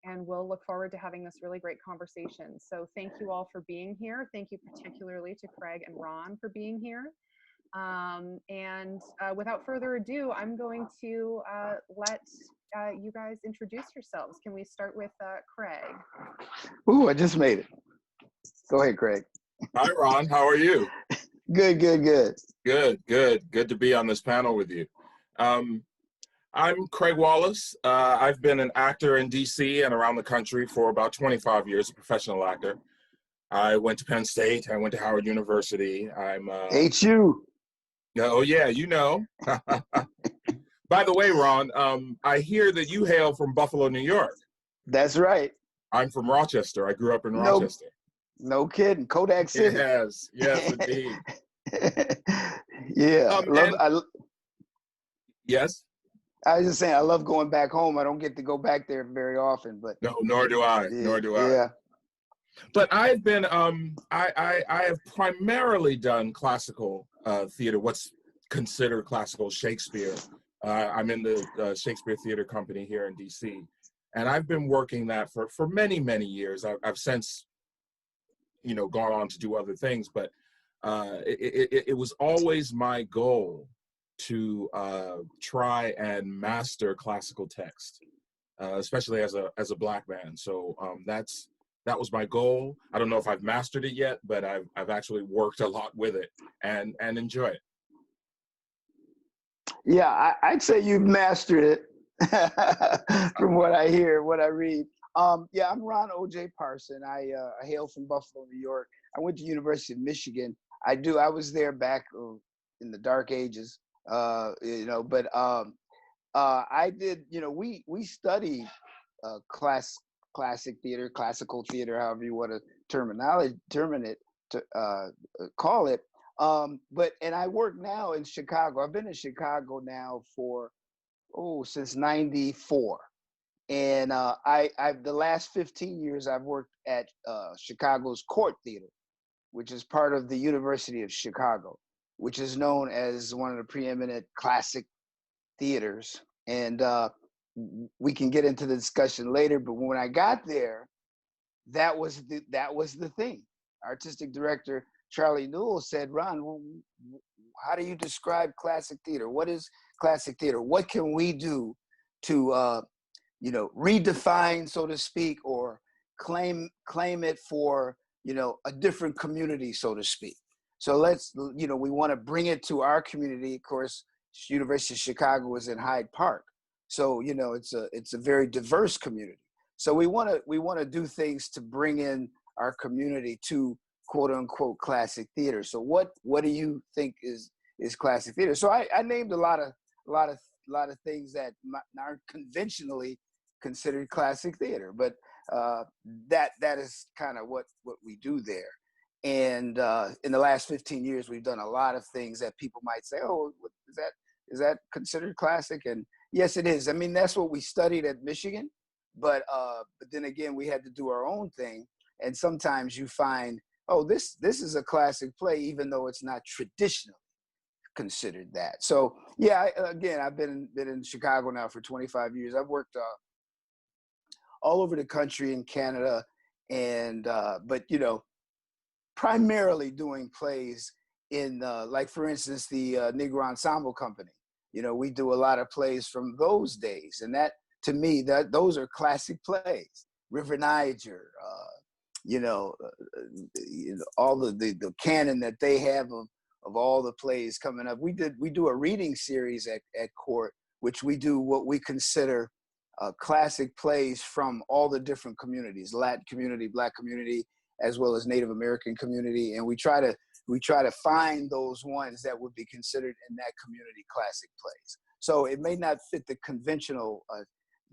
And we'll look forward to having this really great conversation. So thank you all for being here. Thank you particularly to Craig and Ron for being here. Without further ado, I'm going to let you guys introduce yourselves. Can we start with Craig? Ooh, I just made it. Go ahead, Craig. Hi, Ron. How are you? Good. Good to be on this panel with you. I'm Craig Wallace. I've been an actor in DC and around the country for about 25 years, a professional actor. I went to Penn State. I went to Howard University. I'm HU. Oh yeah, you know. By the way, Ron, I hear that you hail from Buffalo, New York. That's right. I'm from Rochester. I grew up in Rochester. No kidding. Kodak City. Yes, indeed. Yeah. Yes? I was just saying, I love going back home. I don't get to go back there very often, but no, nor do I. Yeah. But I've been I have primarily done classical theater, what's considered classical Shakespeare. I'm in the Shakespeare Theater Company here in DC, and I've been working that for many years. I've since gone on to do other things, but it was always my goal to try and master classical text, especially as a Black man. So that was my goal. I don't know if I've mastered it yet, but I've actually worked a lot with it and enjoy it. Yeah, I'd say you've mastered it from what I hear, what I read. Yeah, I'm Ron O.J. Parson. I hail from Buffalo, New York. I went to University of Michigan. I was there back in the dark ages, but I did, we studied classic theater, classical theater, however you want to call it. And I work now in Chicago. I've been in Chicago now since '94. And the last 15 years I've worked at Chicago's Court Theater, which is part of the University of Chicago, which is known as one of the preeminent classic theaters. And we can get into the discussion later, but when I got there, that was the thing. Artistic director Charlie Newell said, "Ron, how do you describe classic theater? What is classic theater? What can we do to redefine, so to speak, or claim it for, a different community, so to speak. So we want to bring it to our community. Of course, University of Chicago is in Hyde Park. So, it's a very diverse community. So we want to do things to bring in our community to quote unquote classic theater. So what do you think is classic theater? So I named a lot of things that aren't conventionally considered classic theater, but that is kind of what we do there. And in the last 15 years, we've done a lot of things that people might say, "Oh, is that considered classic?" And yes, it is. I mean, that's what we studied at Michigan, but then again, we had to do our own thing. And sometimes you find, oh, this is a classic play, even though it's not traditionally considered that. So yeah, again, I've been in Chicago now for 25 years. I've worked all over the country in Canada, and but primarily doing plays in like, for instance, the Negro Ensemble Company. We do a lot of plays from those days, and that, to me, those are classic plays. River Niger, all the canon that they have of all the plays coming up. We do a reading series at Court, which we do what we consider classic plays from all the different communities: Latin community, Black community, as well as Native American community. And we try to find those ones that would be considered in that community classic plays. So it may not fit the conventional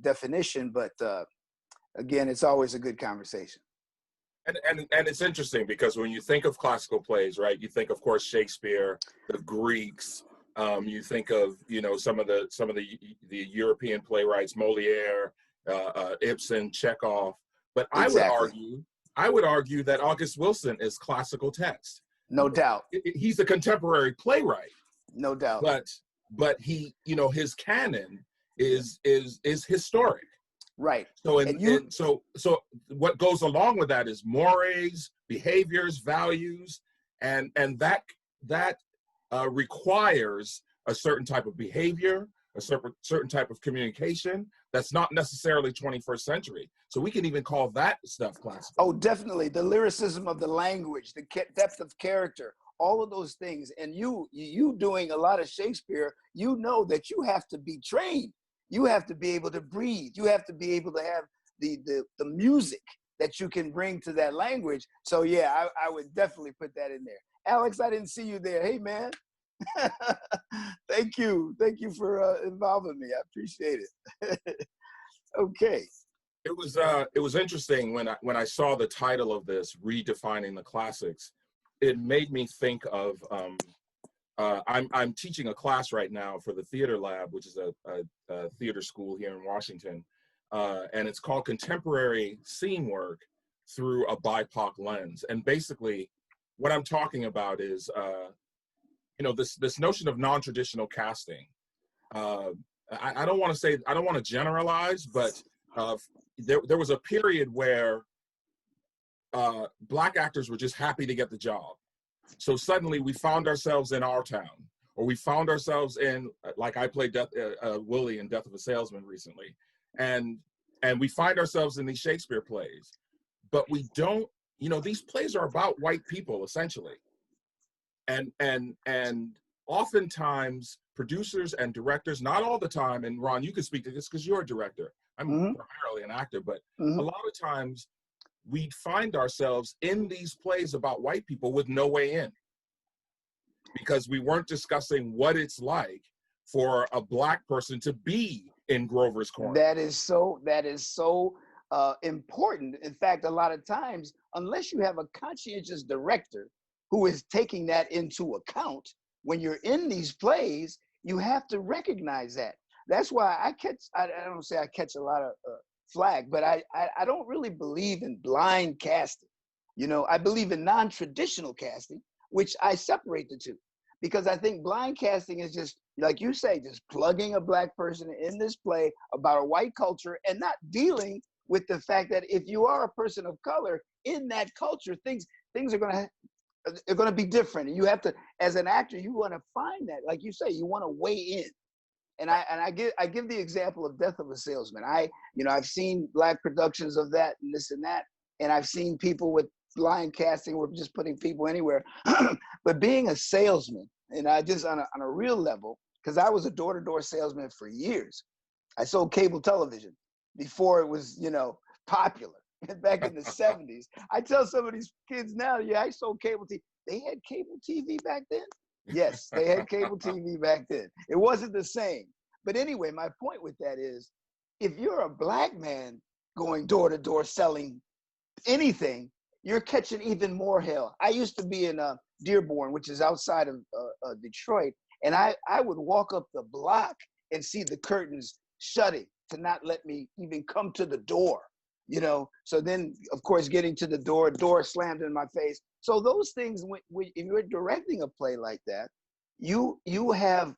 definition, but again, it's always a good conversation. And it's interesting because when you think of classical plays, right, you think, of course, Shakespeare, the Greeks. You think of some of the European playwrights, Moliere, Ibsen, Chekhov. But Exactly. I would argue that August Wilson is classical text. No doubt. He's a contemporary playwright. No doubt. But he, his canon is historic. Right. So And you, so what goes along with that is mores, behaviors, values, and that requires a certain type of behavior, a certain type of communication that's not necessarily 21st century. So we can even call that stuff classical. oh, definitely the lyricism of the language, the depth of character, all of those things. And you doing a lot of Shakespeare, you know that you have to be trained. You have to be able to breathe. You have to be able to have the music that you can bring to that language. So yeah, I would definitely put that in there. Alex, I didn't see you there. Hey man. Thank you for involving me. I appreciate it. Okay. It was interesting when I saw the title of this, Redefining the Classics. It made me think of I'm teaching a class right now for the Theater Lab, which is a theater school here in Washington, and it's called Contemporary Scene Work Through a BIPOC Lens. And basically, what I'm talking about is this notion of non-traditional casting. I don't want to generalize, but there was a period where Black actors were just happy to get the job. So suddenly we found ourselves in our town, or we found ourselves in, like I played Willie in Death of a Salesman recently, and we find ourselves in these Shakespeare plays, but we don't, these plays are about white people essentially, and oftentimes producers and directors, not all the time, and Ron, you can speak to this because you're a director. I'm primarily an actor, but a lot of times we'd find ourselves in these plays about white people with no way in, because we weren't discussing what it's like for a Black person to be in Grover's Corner. That is so important. In fact, a lot of times, unless you have a conscientious director who is taking that into account, when you're in these plays, you have to recognize that. That's why I don't say I catch a lot of flag, but I don't really believe in blind casting. I believe in non-traditional casting, which I separate the two, because I think blind casting is just, like you say, just plugging a Black person in this play about a white culture and not dealing with the fact that if you are a person of color in that culture, things are going to be different. And you have to, as an actor, you want to find that, like you say, you want to weigh in. And I give the example of Death of a Salesman. I've seen Black productions of that and this and that, and I've seen people with blind casting, we're just putting people anywhere. But being a salesman, and I just on a real level, because I was a door-to-door salesman for years. I sold cable television before it was, popular back in the 70s. I tell some of these kids now, yeah, I sold cable TV. They had cable TV back then. Yes, they had cable TV back then. It wasn't the same. But anyway, my point with that is, if you're a Black man going door to door selling anything, you're catching even more hell. I used to be in Dearborn, which is outside of Detroit, and I would walk up the block and see the curtains shutting to not let me even come to the door. So then, of course, getting to the door slammed in my face. So those things, if you're directing a play like that, you have,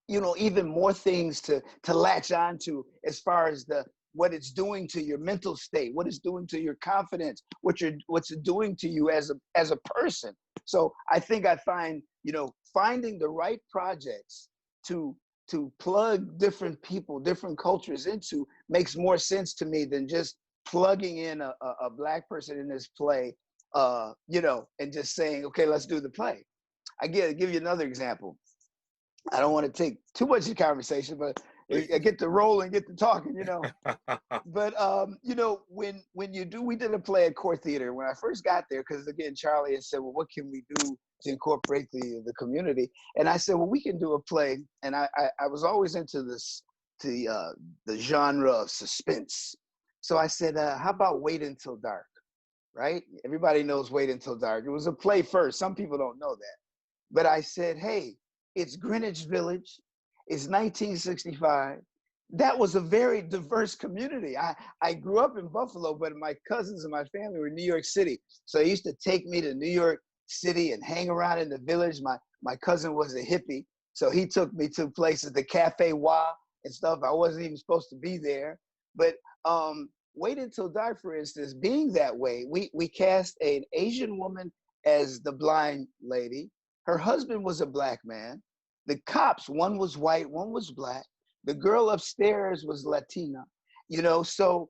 even more things to latch onto as far as what it's doing to your mental state, what it's doing to your confidence, what's it doing to you as a person. So I think I find, finding the right projects to plug different people, different cultures into makes more sense to me than just plugging in a Black person in this play, and just saying, okay, let's do the play. I give you another example. I don't want to take too much of the conversation, but I get to roll and get to talking, But, we did a play at Core Theater when I first got there, because again, Charlie had said, well, what can we do to incorporate the community? And I said, well, we can do a play. And I was always into the genre of suspense. So I said, how about Wait Until Dark, right? Everybody knows Wait Until Dark. It was a play first. Some people don't know that. But I said, hey, it's Greenwich Village. It's 1965. That was a very diverse community. I grew up in Buffalo, but my cousins and my family were in New York City. So they used to take me to New York City and hang around in the village. My cousin was a hippie, so he took me to places, the Cafe Wa and stuff. I wasn't even supposed to be there. But Wait Until Dark, for instance, being that way, we cast an Asian woman as the blind lady. Her husband was a black man. The cops, one was white, one was black. The girl upstairs was Latina. So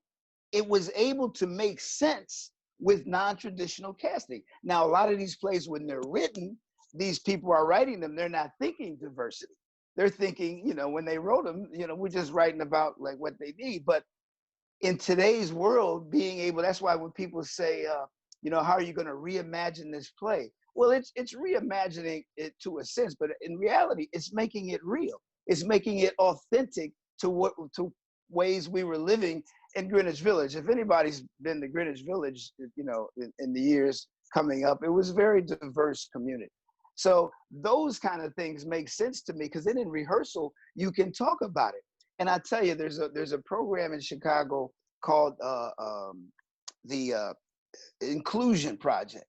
it was able to make sense with non-traditional casting. Now, a lot of these plays, when they're written, these people are writing them, they're not thinking diversity. They're thinking, when they wrote them, we're just writing about like what they need. But in today's world, being able, that's why when people say, how are you going to reimagine this play? Well, it's reimagining it to a sense, but in reality, it's making it real. It's making it authentic to ways we were living in Greenwich Village. If anybody's been to Greenwich Village, in the years coming up, it was a very diverse community. So those kind of things make sense to me, because then in rehearsal, you can talk about it. And I tell you, there's a program in Chicago called the Inclusion Project.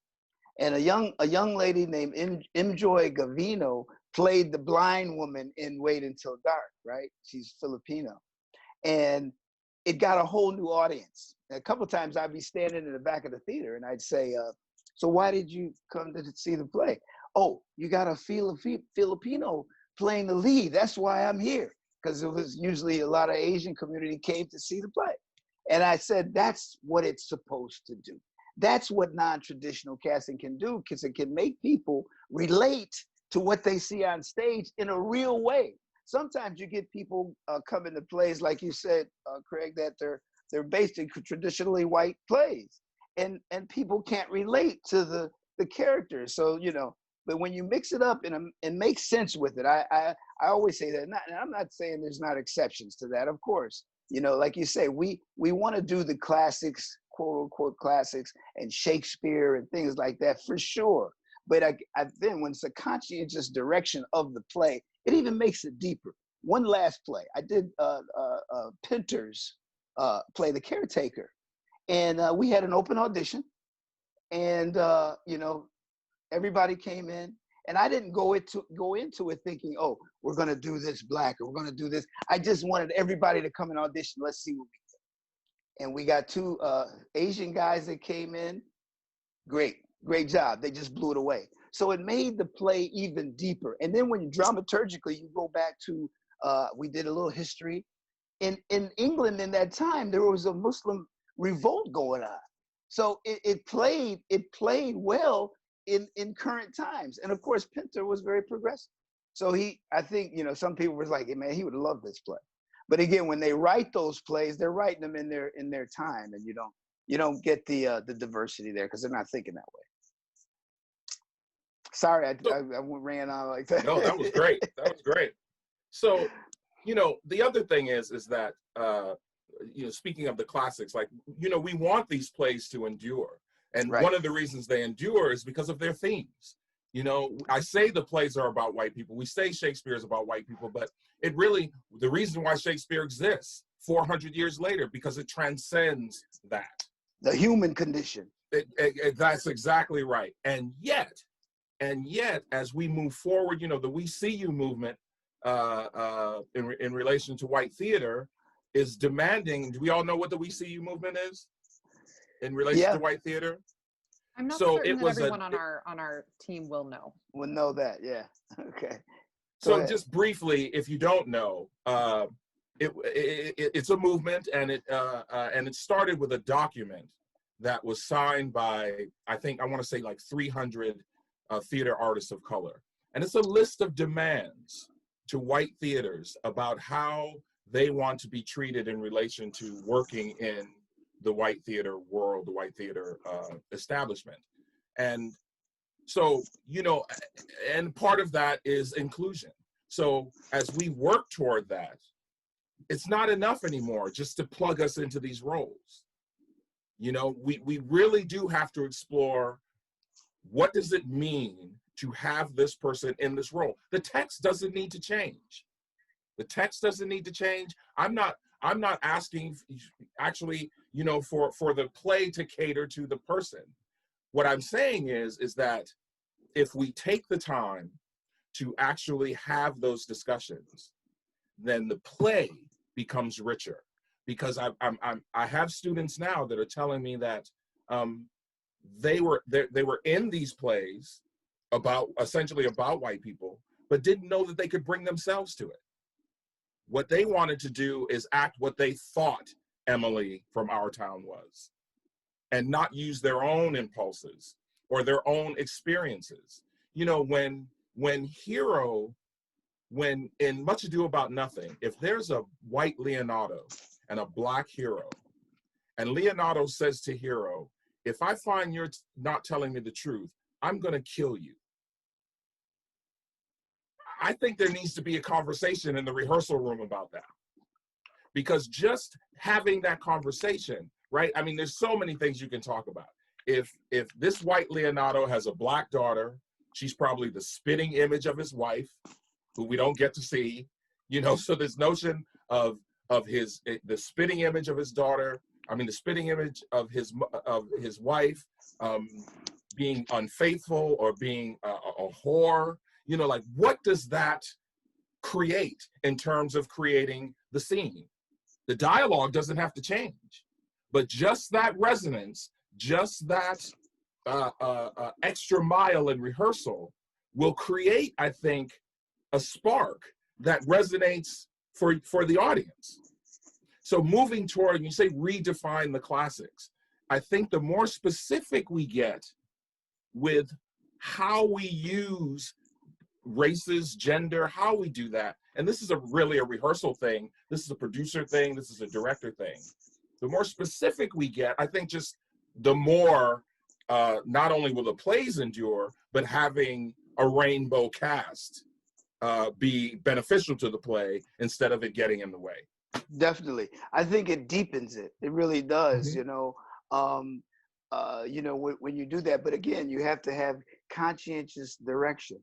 And a young lady named Joy Gavino played the blind woman in Wait Until Dark, right? She's Filipino. And it got a whole new audience. And a couple of times I'd be standing in the back of the theater and I'd say, so why did you come to see the play? Oh, you got a Filipino playing the lead. That's why I'm here. Because it was usually a lot of Asian community came to see the play. And I said, that's what it's supposed to do. That's what non-traditional casting can do, because it can make people relate to what they see on stage in a real way. Sometimes you get people coming to plays, like you said, Craig, that they're based in traditionally white plays, and people can't relate to the characters. So, but when you mix it up and make sense with it, I always say that. And I'm not saying there's not exceptions to that, of course. Like you say, we want to do the classics, quote unquote classics, and Shakespeare and things like that for sure. But then when it's a conscientious direction of the play, it even makes it deeper. One last play, I did Pinter's play, The Caretaker, and we had an open audition, and everybody came in, and I didn't go into it thinking, oh, we're gonna do this black or we're gonna do this. I just wanted everybody to come and audition. Let's see what we get. And we got two Asian guys that came in. Great job. They just blew it away. So it made the play even deeper. And then when dramaturgically you go back to, we did a little history. In England in that time, there was a Muslim revolt going on. So it played well in current times. And of course, Pinter was very progressive. So I think, some people were like, hey, man, he would love this play. But again, when they write those plays, they're writing them in their time, and you don't get the diversity there because they're not thinking that way. Sorry, I ran on like that. No, that was great. That was great. So, the other thing is that, speaking of the classics, like, we want these plays to endure. And right. One of the reasons they endure is because of their themes. I say the plays are about white people. We say Shakespeare is about white people, but the reason why Shakespeare exists 400 years later, because it transcends that. The human condition. That's exactly right. And yet, as we move forward, the We See You movement in relation to white theater is demanding. Do we all know what the We See You movement is in relation to white theater? I'm not certain that everyone on our team will know. Will know that, yeah. Okay. So just briefly, if you don't know, it's a movement, and it started with a document that was signed by, I want to say like 300 theater artists of color. And it's a list of demands to white theaters about how they want to be treated in relation to working in the white theater world, the white theater establishment. And so, and part of that is inclusion. So as we work toward that, it's not enough anymore just to plug us into these roles. We really do have to explore, what does it mean to have this person in this role? The text doesn't need to change. The text doesn't need to change. I'm not asking actually, for the play to cater to the person. What I'm saying is that if we take the time to actually have those discussions, then the play becomes richer. because I have students now that are telling me that they were in these plays about essentially about white people, but didn't know that they could bring themselves to it. What they wanted to do is act what they thought Emily from Our Town was, and not use their own impulses or their own experiences. You know, when in Much Ado About Nothing, if there's a white Leonardo and a black Hero, and Leonardo says to Hero, if I find you're not telling me the truth, I'm gonna kill you. I think there needs to be a conversation in the rehearsal room about that. Because just having that conversation, right? I mean, there's so many things you can talk about. If this white Leonardo has a black daughter, she's probably the spitting image of his wife, who we don't get to see, you know. So this notion of the spitting image of his daughter, I mean the spitting image of his wife, being unfaithful or being a whore, you know, like what does that create in terms of creating the scene? The dialogue doesn't have to change, but just that resonance, just that extra mile in rehearsal will create, I think, a spark that resonates for the audience. So moving toward, you say redefine the classics. I think the more specific we get with how we use races, gender, how we do that, and this is really a rehearsal thing, this is a producer thing, this is a director thing. The more specific we get, I think just the more, not only will the plays endure, but having a rainbow cast be beneficial to the play instead of it getting in the way. Definitely. I think it deepens it. It really does, Mm-hmm. you know. You know, when you do that, but again, you have to have conscientious direction,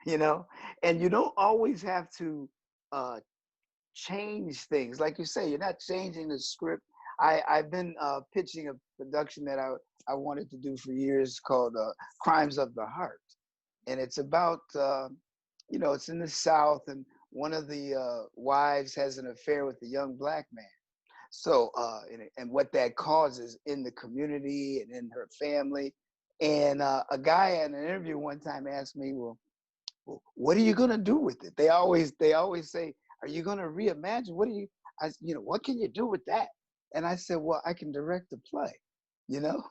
you know, and you don't always have to change things. Like you say, you're not changing the script. I've been pitching a production that I wanted to do for years called Crimes of the Heart. And it's about, you know, it's in the South, and one of the wives has an affair with a young black man. So, and what that causes in the community and in her family. And a guy in an interview one time asked me, well, what are you going to do with it? They always say, are you going to reimagine? You know, what can you do with that? And I said, well, I can direct the play, you know,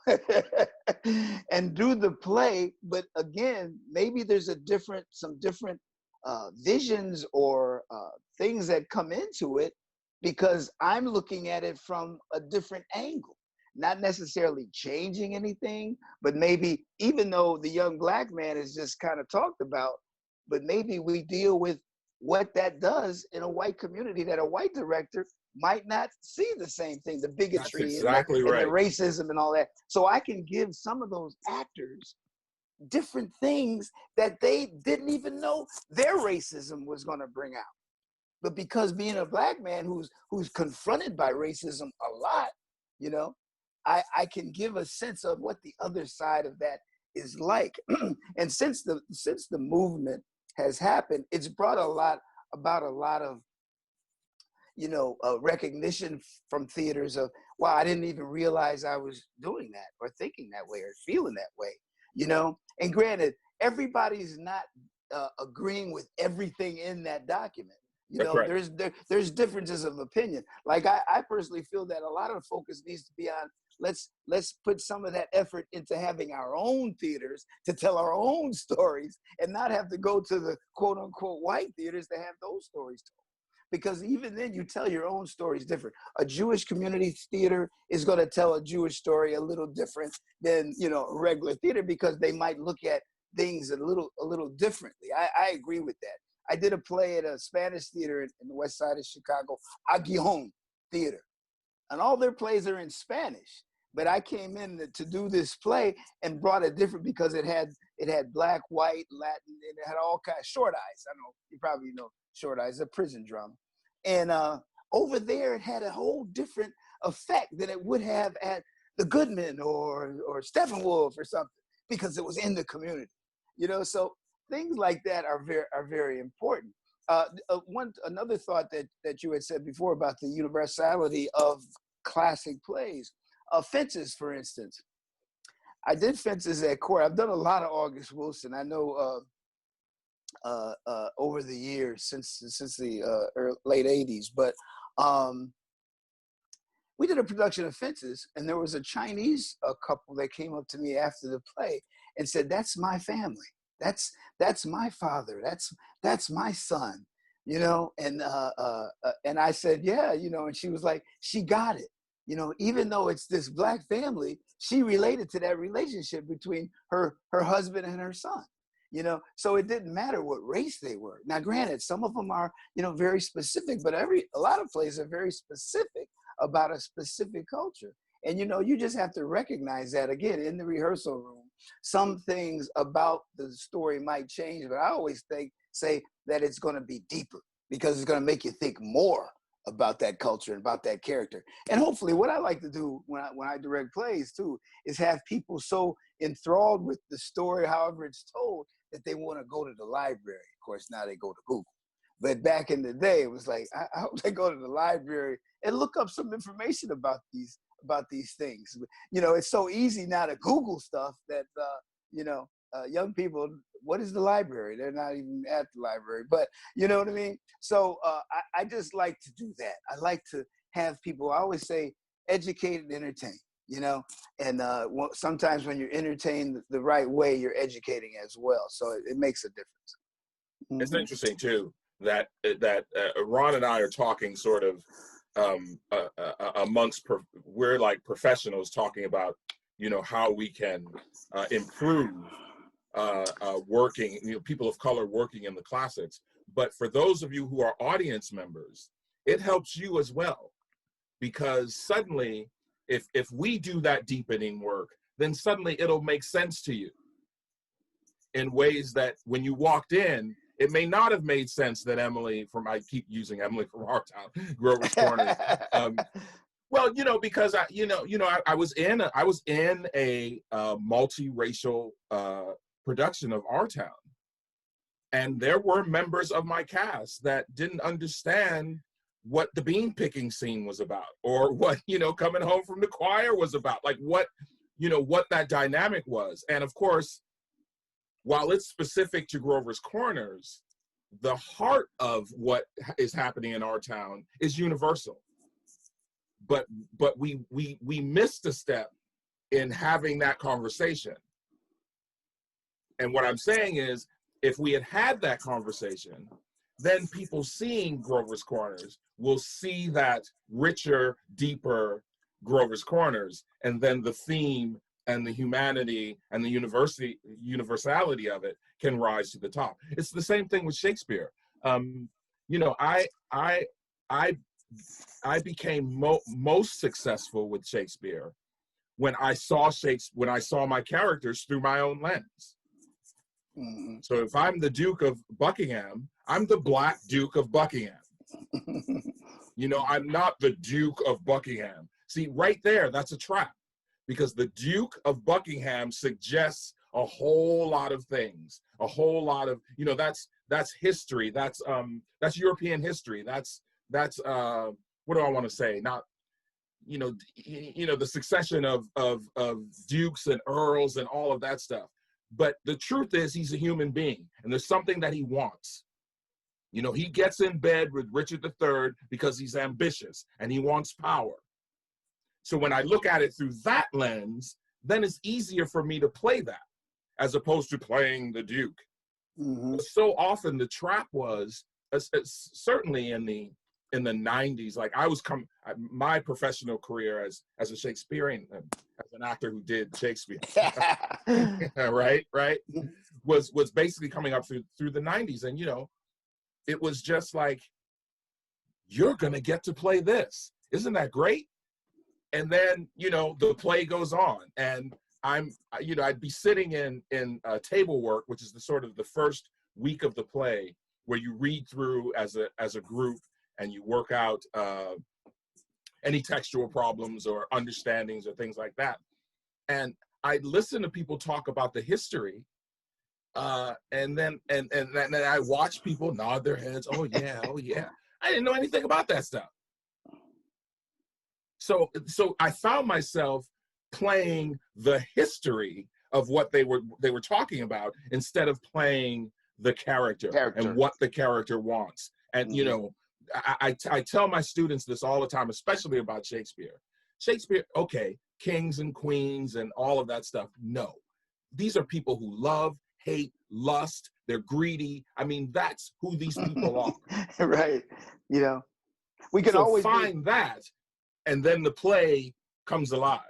and do the play. But again, maybe there's some different visions or things that come into it, because I'm looking at it from a different angle, not necessarily changing anything, but maybe even though the young black man is just kind of talked about, but maybe we deal with what that does in a white community that a white director might not see the same thing, the bigotry exactly and right. the racism and all that. So I can give some of those actors different things that they didn't even know their racism was going to bring out. But because being a black man who's confronted by racism a lot, you know, I can give a sense of what the other side of that is like. And since the movement has happened, it's brought about a lot of, you know, recognition from theaters of, wow, I didn't even realize I was doing that or thinking that way or feeling that way, you know. And granted, everybody's not agreeing with everything in that document. You know, right. There's differences of opinion. Like I personally feel that a lot of focus needs to be on, let's put some of that effort into having our own theaters to tell our own stories and not have to go to the quote unquote white theaters to have those stories told. Because even then you tell your own stories different. A Jewish community theater is going to tell a Jewish story a little different than, you know, a regular theater, because they might look at things a little differently. I agree with that. I did a play at a Spanish theater in the west side of Chicago, Aguijón Theater. And all their plays are in Spanish. But I came in to do this play and brought it different because it had black, white, Latin, and it had all kinds of Short Eyes. I know, you probably know Short Eyes, a prison drama. And over there, it had a whole different effect than it would have at the Goodman or Steppenwolf or something, because it was in the community. You know, so things like that are very important. Another thought that you had said before about the universality of classic plays, Fences, for instance. I did Fences at court. I've done a lot of August Wilson. I know over the years since the late '80s, but we did a production of Fences, and there was a Chinese couple that came up to me after the play and said, "That's my family. That's my father. That's my son." You know, and I said, "Yeah," you know, and she was like, "She got it." You know, even though it's this Black family, she related to that relationship between her husband and her son. You know, so it didn't matter what race they were. Now, granted, some of them are, you know, very specific, but a lot of plays are very specific about a specific culture. And, you know, you just have to recognize that, again, in the rehearsal room. Some things about the story might change, but I always say that it's going to be deeper, because it's going to make you think more about that culture and about that character. And hopefully what I like to do when I direct plays too is have people so enthralled with the story, however it's told, that they want to go to the library. Of course, now they go to Google. But back in the day, it was like, I hope they go to the library and look up some information about these things. You know, it's so easy now to Google stuff that, you know, young people, what is the library? They're not even at the library, but you know what I mean? So I just like to do that. I like to have people, I always say, educate and entertain, you know? And sometimes when you're entertained the right way, you're educating as well. So it makes a difference. Mm-hmm. It's interesting too, that Ron and I are talking sort of amongst, we're like professionals talking about, you know, how we can improve working, you know, people of color working in the classics. But for those of you who are audience members, it helps you as well, because suddenly, if we do that deepening work, then suddenly it'll make sense to you in ways that when you walked in, it may not have made sense that Emily from, I keep using Emily from our town, Grover's Corners. Well, you know, because I was in a multiracial production of Our Town, and there were members of my cast that didn't understand what the bean picking scene was about, or what, you know, coming home from the choir was about, like what, you know, what that dynamic was. And of course, while it's specific to Grover's Corners, the heart of what is happening in Our Town is universal. But we missed a step in having that conversation. And what I'm saying is, if we had had that conversation, then people seeing Grover's Corners will see that richer, deeper Grover's Corners, and then the theme and the humanity and the universality of it can rise to the top. It's the same thing with Shakespeare. You know, I became most successful with Shakespeare when I saw my characters through my own lens. Mm-hmm. So if I'm the Duke of Buckingham, I'm the Black Duke of Buckingham. You know, I'm not the Duke of Buckingham. See, right there, that's a trap, because the Duke of Buckingham suggests a whole lot of things, a whole lot of, you know, that's history, that's European history, that's what do I want to say? Not, you know, the succession of dukes and earls and all of that stuff. But the truth is, he's a human being, and there's something that he wants. You know, he gets in bed with Richard III because he's ambitious and he wants power. So when I look at it through that lens, then it's easier for me to play that, as opposed to playing the Duke. Mm-hmm. So often the trap was, certainly in the 90s, like my professional career as a Shakespearean, as an actor who did Shakespeare, right, was basically coming up through the 90s. And, you know, it was just like, you're going to get to play this. Isn't that great? And then, you know, the play goes on, and I'd be sitting in table work, which is the sort of the first week of the play, where you read through as a group and you work out any textual problems or understandings or things like that. And I listen to people talk about the history And then I watch people nod their heads. Oh yeah, oh yeah. I didn't know anything about that stuff. So I found myself playing the history of what they were talking about instead of playing the character and what the character wants. And you know, I tell my students this all the time, especially about Shakespeare. Shakespeare, okay, kings and queens and all of that stuff. No, these are people who love, hate, lust. They're greedy. I mean, that's who these people are. Right. You know, we can always find that, and then the play comes alive.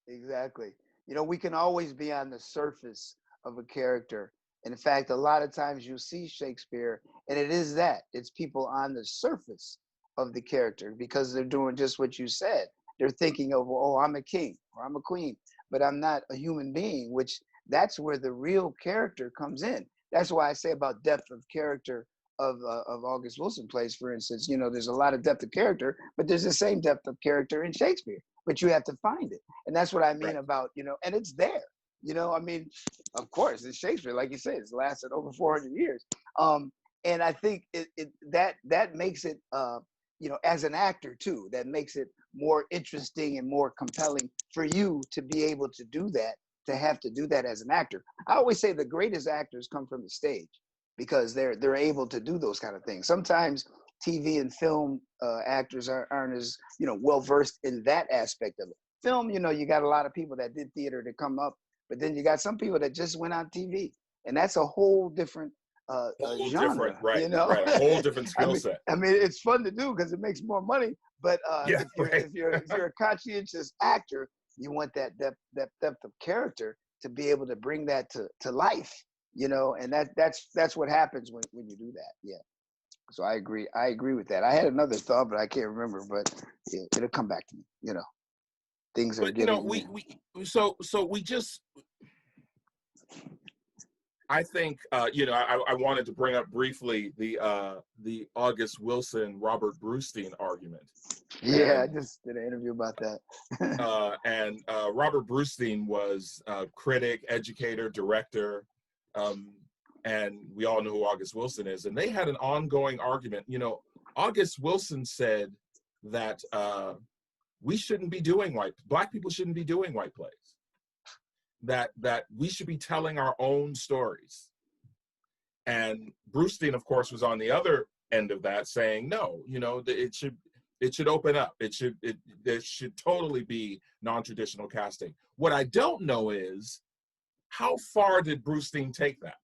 Exactly. You know, we can always be on the surface of a character. And in fact, a lot of times you see Shakespeare, and it is that. It's people on the surface of the character because they're doing just what you said. They're thinking of, oh, I'm a king or I'm a queen, but I'm not a human being, which that's where the real character comes in. That's why I say about depth of character of August Wilson plays, for instance. You know, there's a lot of depth of character, but there's the same depth of character in Shakespeare, but you have to find it. And that's what I mean about, you know, and it's there. You know, I mean, of course, it's Shakespeare, like you said, it's lasted over 400 years. And I think that makes it, you know, as an actor too, that makes it more interesting and more compelling for you to be able to do that, to have to do that as an actor. I always say the greatest actors come from the stage because they're able to do those kind of things. Sometimes TV and film actors aren't as, you know, well versed in that aspect of it. Film, you know, you got a lot of people that did theater to come up, but then you got some people that just went on TV, and that's a whole different genre, right? You know, right, a whole different skill set. I mean, it's fun to do because it makes more money. But if you're a conscientious actor, you want that depth of character to be able to bring that to life, you know, and that's what happens when you do that. Yeah. So I agree with that. I had another thought, but I can't remember. But it'll come back to me. You know, things are getting. You know, we just. I think you know, I wanted to bring up briefly the August Wilson Robert Brustein argument. Yeah, I just did an interview about that. And Robert Brustein was a critic, educator, director, and we all know who August Wilson is. And they had an ongoing argument. You know, August Wilson said that we shouldn't be doing Black people shouldn't be doing white plays. That we should be telling our own stories. And Brustein, of course, was on the other end of that, saying, no, you know, it should open up. There should totally be non-traditional casting. What I don't know is, how far did Brustein take that?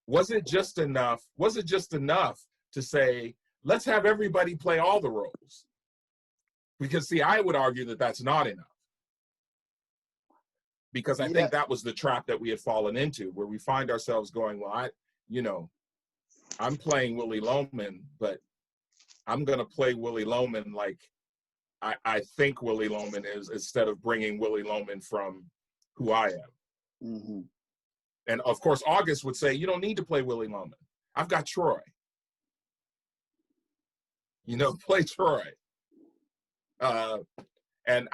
Was it just enough to say, let's have everybody play all the roles? Because see, I would argue that that's not enough. Because I think that was the trap that we had fallen into, where we find ourselves going, well, I'm playing Willie Loman, but I'm going to play Willie Loman like I think Willie Loman is, instead of bringing Willie Loman from who I am. Mm-hmm. And of course, August would say, you don't need to play Willie Loman. I've got Troy. You know, play Troy. And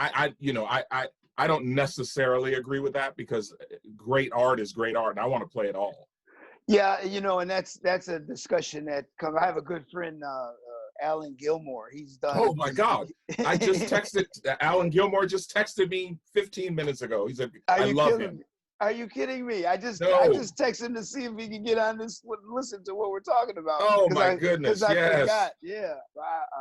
I don't necessarily agree with that, because great art is great art, and I want to play it all. Yeah, you know, and that's a discussion that comes. I have a good friend, Alan Gilmore. He's done. Oh my God! I just texted Alan Gilmore. Just texted me 15 minutes ago. He said, "I love him." Are you kidding me? I just text him to see if he can get on this, listen to what we're talking about. Oh my goodness! Because I forgot. Yeah,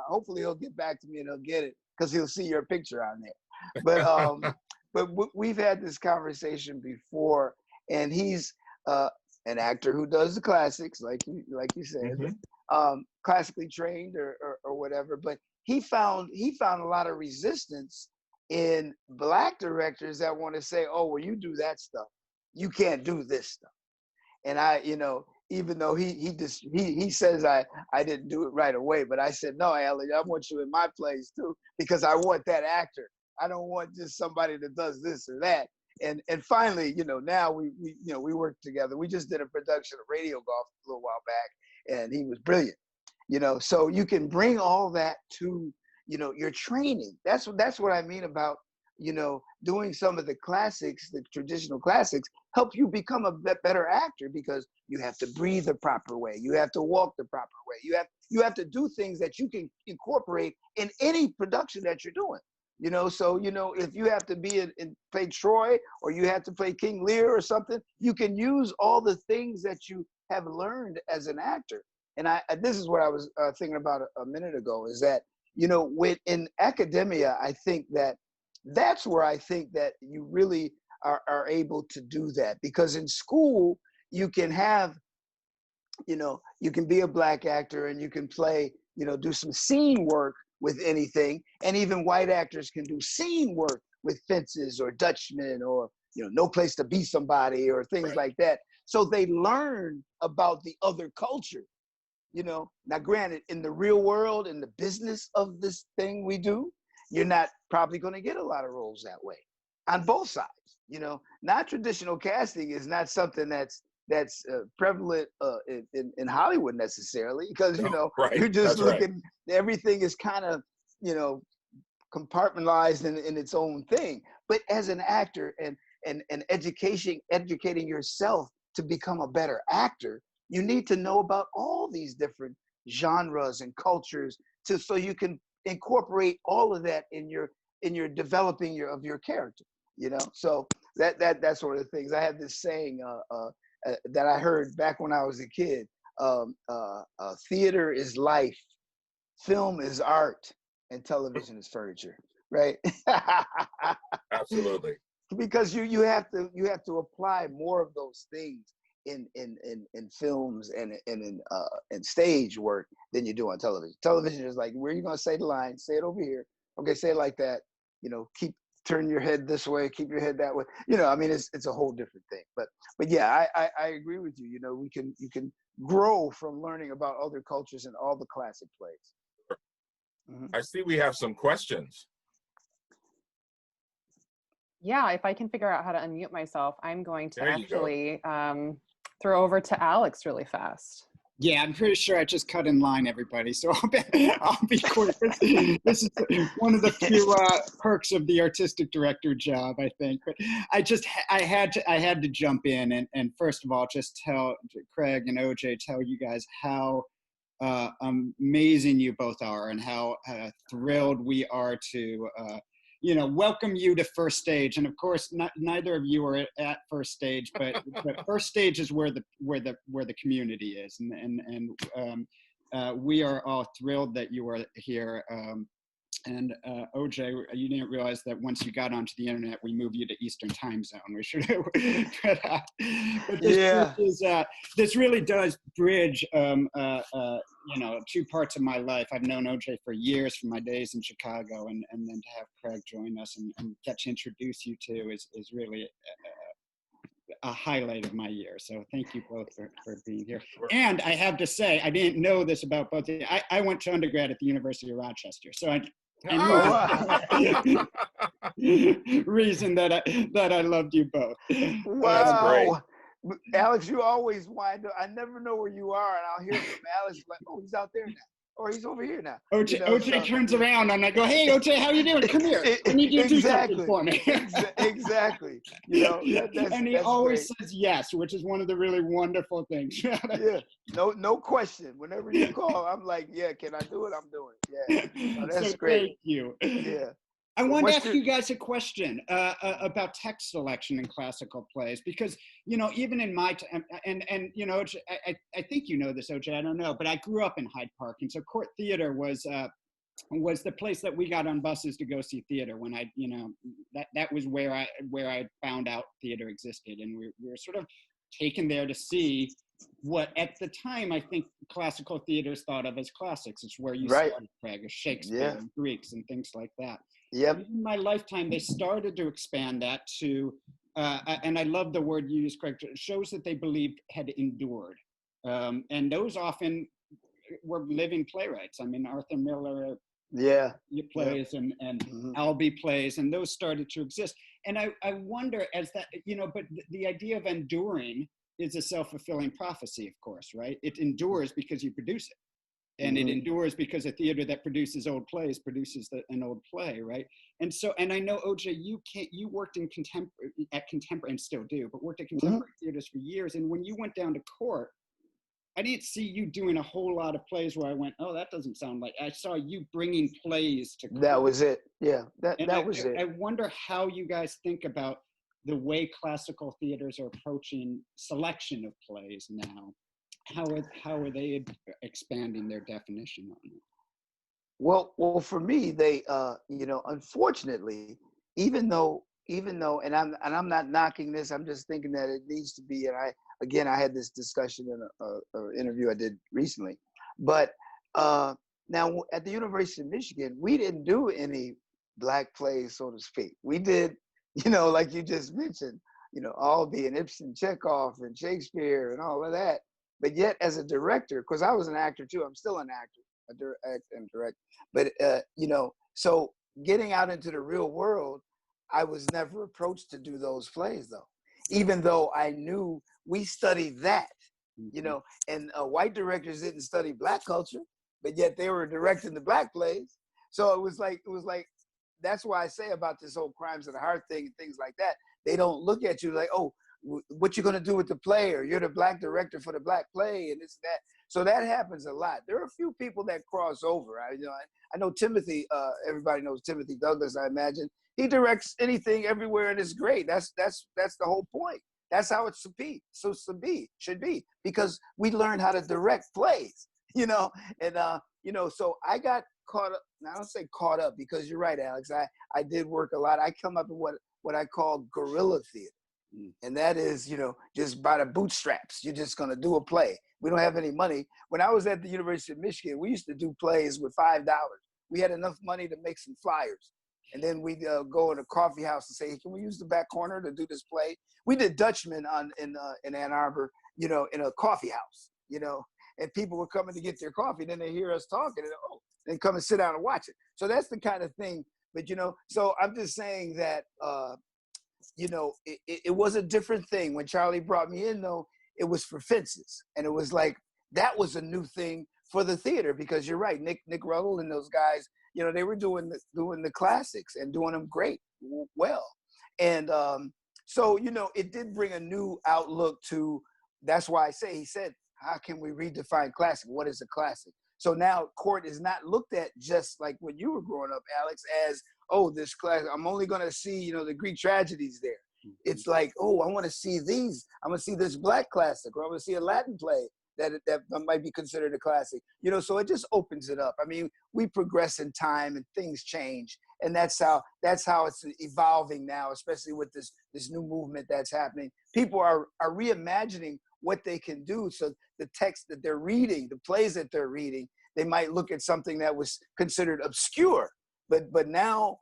hopefully he'll get back to me and he'll get it, because he'll see your picture on there. But but we've had this conversation before, and he's an actor who does the classics, like you said, mm-hmm. Classically trained or whatever. But he found a lot of resistance in Black directors that want to say, "Oh, well, you do that stuff, you can't do this stuff." And I, you know, even though he says I didn't do it right away, but I said, "No, Alan, I want you in my plays too, because I want that actor. I don't want just somebody that does this or that." And finally, you know, now we work together. We just did a production of Radio Golf a little while back, and he was brilliant. You know, so you can bring all that to, you know, your training. That's what I mean about, you know, doing some of the classics, the traditional classics, help you become a better actor, because you have to breathe the proper way, you have to walk the proper way, you have to do things that you can incorporate in any production that you're doing. So if you have to be in play Troy, or you have to play King Lear or something, you can use all the things that you have learned as an actor. And this is what I was thinking about a minute ago, is that in academia, I think that's where I think that you really are able to do that, because in school you can have, you can be a Black actor and you can play, do some scene work with anything, and even white actors can do scene work with Fences or Dutchman, or No Place to Be Somebody, or things like that. So they learn about the other culture. Now granted, in the real world, in the business of this thing we do, you're not probably going to get a lot of roles that way on both sides. Non-traditional casting is not something that's prevalent in Hollywood necessarily, because you're just looking, everything is kind of compartmentalized in its own thing. But as an actor and educating yourself to become a better actor, you need to know about all these different genres and cultures, so you can incorporate all of that in your developing of your character. So that sort of things. I have this saying that I heard back when I was a kid. Theater is life, film is art, and television is furniture. Right? Absolutely. Because you have to apply more of those things in films and in stage work than you do on television. Television is like, where are you going to say the line? Say it over here. Okay, say it like that. Turn your head this way, keep your head that way. It's a whole different thing. But yeah, I agree with you. You can grow from learning about other cultures and all the classic plays. Mm-hmm. I see we have some questions. Yeah, if I can figure out how to unmute myself, I'm going to actually throw over to Alex really fast. Yeah, I'm pretty sure I just cut in line, everybody. So I'll be quick. This is one of the few perks of the artistic director job, I think. But I had to jump in and first of all, just tell Craig and OJ, tell you guys how amazing you both are, and how thrilled we are to welcome you to First Stage. And of course, neither of you are at First Stage, but First Stage is where the community is, and we are all thrilled that you are here. And OJ, you didn't realize that once you got onto the internet, we moved you to Eastern Time Zone. We should have. But this really does bridge, two parts of my life. I've known OJ for years from my days in Chicago, and then to have Craig join us and get to introduce you to is really a highlight of my year. So thank you both for being here. And I have to say, I didn't know this about both of you. I went to undergrad at the University of Rochester, so I knew reason that I loved you both. Wow. Alex, you always wind up, I never know where you are, and I'll hear from Alex like, oh, he's out there now, or he's over here now. OJ turns around and I go, hey, OJ, how you doing? Come here. I need you to do something for me. Exactly. And he always says yes, which is one of the really wonderful things. Yeah. No question. Whenever you call, I'm like, yeah, can I do it? I'm doing it. Yeah. That's great. Thank you. Yeah. I wanted to ask you guys a question about text selection in classical plays, because, even in my time, and I think you know this, OJ, I don't know, but I grew up in Hyde Park. And so Court Theater was the place that we got on buses to go see theater when that was where I found out theater existed. And we were sort of taken there to see what at the time I think classical theaters thought of as classics. It's where you started, Craig, Shakespeare and Greeks and things like that. Yep. In my lifetime, they started to expand that to, and I love the word you used, Craig, shows that they believed had endured. And those often were living playwrights. I mean, Arthur Miller plays and Albee plays, and those started to exist. And I wonder, as that, but the idea of enduring is a self-fulfilling prophecy, of course, right? It endures because you produce it. and it endures because a theater that produces old plays produces an old play, right? And so, and I know, OJ, you worked in contemporary, and still do, but worked at contemporary theaters for years. And when you went down to court, I didn't see you doing a whole lot of plays where I went, oh, that doesn't sound like. I saw you bringing plays to court. That was it. Yeah, that was it. I wonder how you guys think about the way classical theaters are approaching selection of plays now. How are they expanding their definition on it? Well, for me, they, unfortunately, even though, and I'm not knocking this, I'm just thinking that it needs to be. And I had this discussion in an interview I did recently, but now at the University of Michigan, we didn't do any Black plays, so to speak. We did, like you just mentioned, Albee and Ibsen, Chekhov and Shakespeare and all of that. But yet, as a director, because I was an actor too, I'm still an actor, and direct. But so getting out into the real world, I was never approached to do those plays though, even though I knew we studied that, and white directors didn't study Black culture, but yet they were directing the Black plays. So it was like that's why I say about this whole crimes of the heart thing and things like that. They don't look at you like, oh, what you gonna do with the play, or you're the Black director for the Black play, and this and that. So that happens a lot. There are a few people that cross over. I know Timothy. Everybody knows Timothy Douglas. I imagine he directs anything, everywhere, and it's great. That's the whole point. That's how it should be, because we learn how to direct plays. And so I got caught up. Now I don't say caught up, because you're right, Alex. I did work a lot. I come up with what I call guerrilla theater. And that is, just by the bootstraps. You're just going to do a play. We don't have any money. When I was at the University of Michigan, we used to do plays with $5. We had enough money to make some flyers. And then we'd go in a coffee house and say, hey, can we use the back corner to do this play? We did Dutchman in Ann Arbor, in a coffee house, and people were coming to get their coffee. Then they hear us talking and they come and sit down and watch it. So that's the kind of thing. But, so I'm just saying that, it was a different thing. When Charlie brought me in, though, it was for fences. And it was like, that was a new thing for the theater, because you're right, Nick Ruddle and those guys, they were doing the classics and doing them great, well. And so, it did bring a new outlook to, that's why I say, he said, how can we redefine classic? What is a classic? So now court is not looked at just like when you were growing up, Alex, as, oh, this class, I'm only going to see, the Greek tragedies there. It's like, oh, I want to see these. I'm going to see this Black classic, or I'm going to see a Latin play that might be considered a classic. So it just opens it up. I mean, we progress in time and things change. And that's how it's evolving now, especially with this new movement that's happening. People are reimagining what they can do. So the text that they're reading, the plays that they're reading, they might look at something that was considered obscure. But now,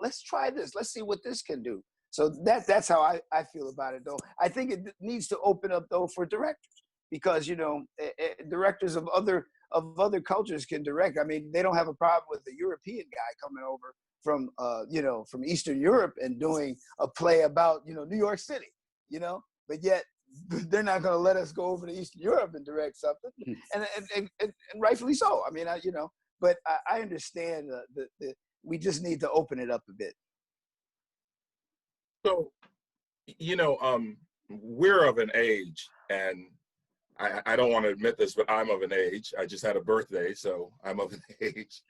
let's try this. Let's see what this can do. So that's how I feel about it, though. I think it needs to open up, though, for directors, because directors of other cultures can direct. I mean, they don't have a problem with a European guy coming over from Eastern Europe and doing a play about New York City, But yet they're not going to let us go over to Eastern Europe and direct something, and rightfully so. I mean, But I understand we just need to open it up a bit. So, we're of an age, and I don't want to admit this, but I'm of an age. I just had a birthday, so I'm of an age.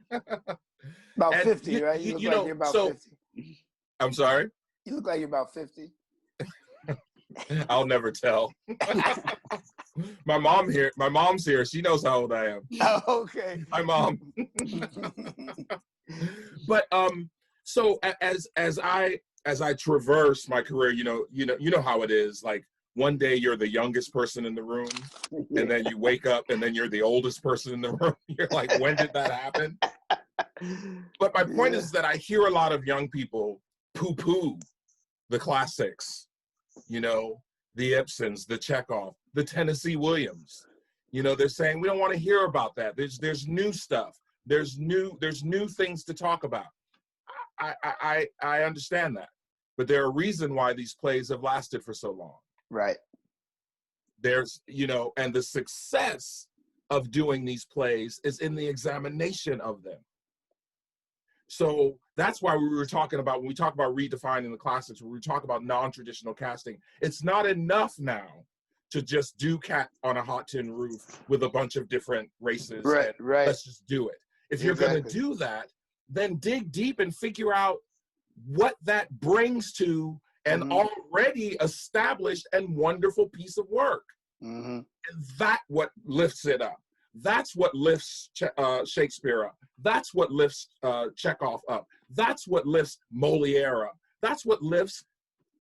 About 50, right? You look like you're about 50. I'm sorry? You look like you're about 50. I'll never tell. My mom's here. She knows how old I am. Oh, okay. My mom. But so as I traverse my career, you know how it is. Like, one day you're the youngest person in the room, and then you wake up and then you're the oldest person in the room. You're like, when did that happen? But my point is that I hear a lot of young people poo-poo the classics, the Ibsens, the Chekhov, the Tennessee Williams. They're saying we don't want to hear about that. There's new stuff. There's new things to talk about. I understand that, but there are reasons why these plays have lasted for so long. Right. There's, and the success of doing these plays is in the examination of them. So that's why we were talking about, when we talk about redefining the classics, when we talk about non-traditional casting, it's not enough now to just do Cat on a Hot Tin Roof with a bunch of different races. Right, and right. let's just do it. If you're going to do that, then dig deep and figure out what that brings to an already established and wonderful piece of work. And that's what lifts it up. That's what lifts Shakespeare up. That's what lifts Chekhov up. That's what lifts Molière up. That's what lifts